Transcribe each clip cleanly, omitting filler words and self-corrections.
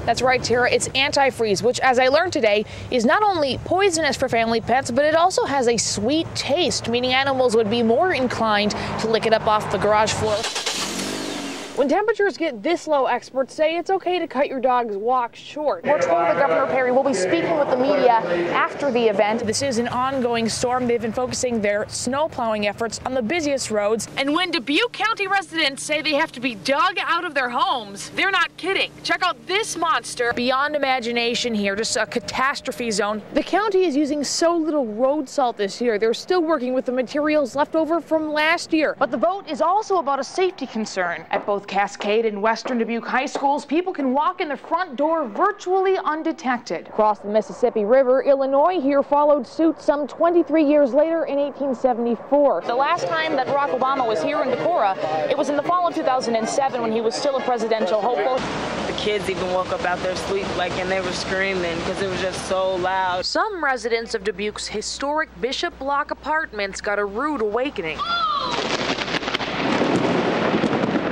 That's right, Tara. It's antifreeze, which, as I learned today, is not only poisonous for family pets, but it also has a sweet taste, meaning animals would be more inclined to lick it up off the garage floor. When temperatures get this low, experts say it's okay to cut your dog's walk short. We're told that Governor Perry will be speaking with the media after the event. This is an ongoing storm. They've been focusing their snow plowing efforts on the busiest roads. And when Dubuque County residents say they have to be dug out of their homes, they're not kidding. Check out this monster. Beyond imagination here, just a catastrophe zone. The county is using so little road salt this year. They're still working with the materials left over from last year. But the vote is also about a safety concern. At both Cascade and Western Dubuque high schools, people can walk in the front door virtually undetected. Across the Mississippi River, Illinois here followed suit some 23 years later in 1874. The last time that Barack Obama was here in Decorah, it was in the fall of 2007 when he was still a presidential hopeful. The kids even woke up out their sleep and they were screaming because it was just so loud. Some residents of Dubuque's historic Bishop Block apartments got a rude awakening.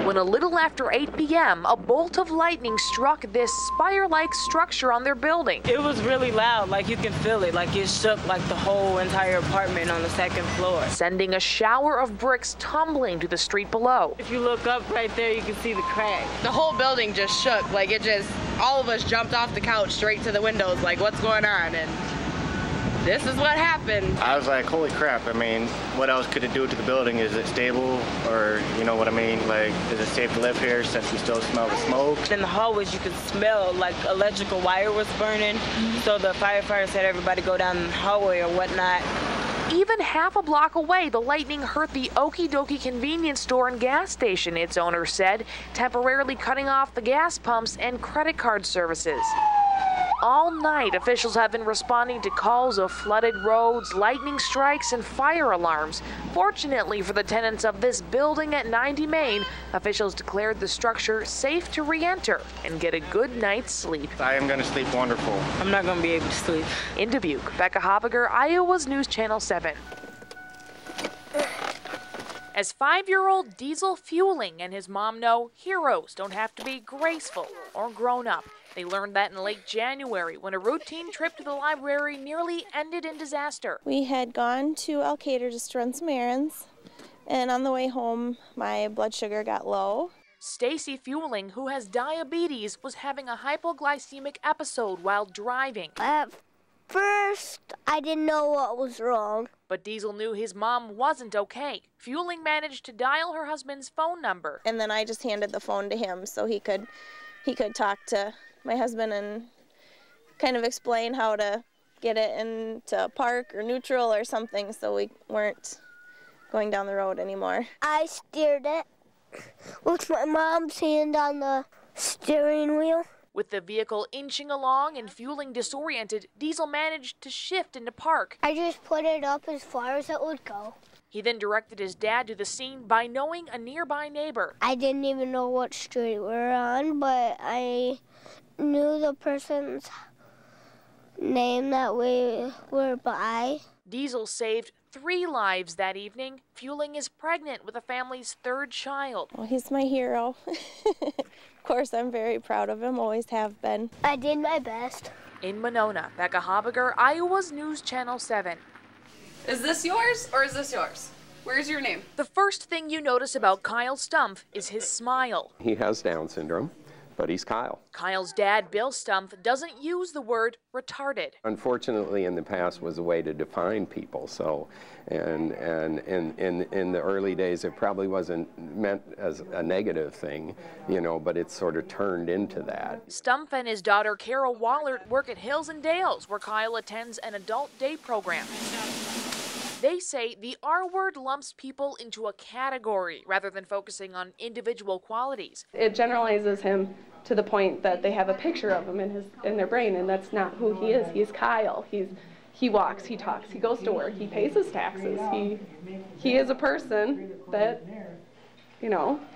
When a little after 8 p.m., a bolt of lightning struck this spire-like structure on their building. It was really loud, you can feel it, it shook the whole entire apartment on the second floor. Sending a shower of bricks tumbling to the street below. If you look up right there, you can see the crack. The whole building just shook, all of us jumped off the couch straight to the windows, what's going on? And this is what happened. I was like, holy crap. I mean, what else could it do to the building? Is it stable? Or, you know what I mean? Is it safe to live here since we still smell the smoke? In the hallways, you could smell electrical wire was burning. So the firefighters had everybody go down the hallway or whatnot. Even half a block away, the lightning hurt the Okie Dokie convenience store and gas station, its owner said, temporarily cutting off the gas pumps and credit card services. All night, officials have been responding to calls of flooded roads, lightning strikes, and fire alarms. Fortunately for the tenants of this building at 90 Main, officials declared the structure safe to re-enter and get a good night's sleep. I am going to sleep wonderful. I'm not going to be able to sleep. In Dubuque, Becca Habegger, Iowa's News Channel 7. As 5-year-old Diesel Fueling and his mom know, heroes don't have to be graceful or grown up. They learned that in late January when a routine trip to the library nearly ended in disaster. We had gone to Alcater just to run some errands, and on the way home, my blood sugar got low. Stacy Fueling, who has diabetes, was having a hypoglycemic episode while driving. At first, I didn't know what was wrong. But Diesel knew his mom wasn't okay. Fueling managed to dial her husband's phone number. And then I just handed the phone to him so he could talk to my husband and kind of explain how to get it into park or neutral or something so we weren't going down the road anymore. I steered it with my mom's hand on the steering wheel. With the vehicle inching along and Fueling disoriented, Diesel managed to shift into park. I just put it up as far as it would go. He then directed his dad to the scene by knowing a nearby neighbor. I didn't even know what street we were on, but I knew the person's name that we were by. Diesel saved 3 lives that evening. Fueling is pregnant with the family's 3rd child. Well, he's my hero. Of course, I'm very proud of him, always have been. I did my best. In Monona, Becca Habegger, Iowa's News Channel 7. Is this yours or is this yours? Where's your name? The first thing you notice about Kyle Stumpf is his smile. He has Down syndrome, but he's Kyle. Kyle's dad, Bill Stumpf, doesn't use the word retarded. Unfortunately, in the past was a way to define people. So, and in the early days, it probably wasn't meant as a negative thing, but it's sort of turned into that. Stumpf and his daughter, Carol Wallert, work at Hills and Dales, where Kyle attends an adult day program. They say the R word lumps people into a category rather than focusing on individual qualities. It generalizes him to the point that they have a picture of him in their brain, and that's not who he is. He's Kyle. He walks, he talks, he goes to work, he pays his taxes. He is a person that,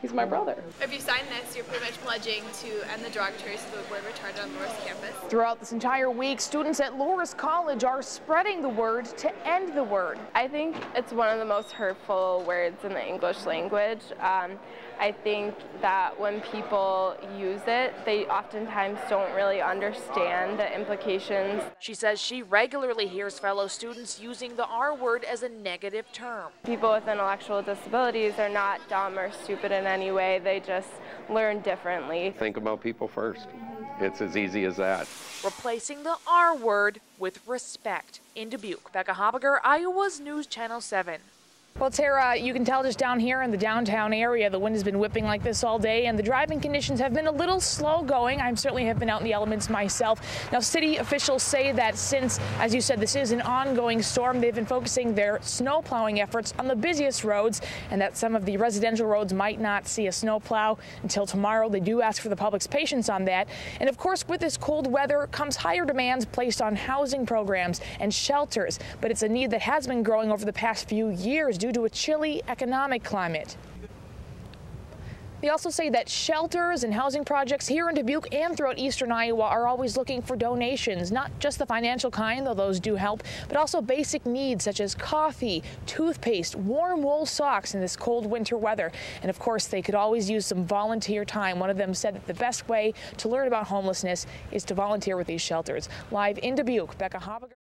he's my brother. If you sign this, you're pretty much pledging to end the derogatory use of the word retarded on Loras campus. Throughout this entire week, students at Loras College are spreading the word to end the word. I think it's one of the most hurtful words in the English language. I think that when people use it, they oftentimes don't really understand the implications. She says she regularly hears fellow students using the R word as a negative term. People with intellectual disabilities are not dumb or stupid in any way. They just learn differently. Think about people first. It's as easy as that. Replacing the R word with respect. In Dubuque, Becca Habegger, Iowa's News Channel 7. Well, Tara, you can tell just down here in the downtown area, the wind has been whipping like this all day, and the driving conditions have been a little slow going. I certainly have been out in the elements myself. Now, city officials say that since, as you said, this is an ongoing storm, they've been focusing their snow plowing efforts on the busiest roads, and that some of the residential roads might not see a snow plow until tomorrow. They do ask for the public's patience on that. And of course, with this cold weather comes higher demands placed on housing programs and shelters, but it's a need that has been growing over the past few years due to a chilly economic climate. They also say that shelters and housing projects here in Dubuque and throughout eastern Iowa are always looking for donations, not just the financial kind, though those do help, but also basic needs such as coffee, toothpaste, warm wool socks in this cold winter weather. And of course, they could always use some volunteer time. One of them said that the best way to learn about homelessness is to volunteer with these shelters. Live in Dubuque, Becca Habegger.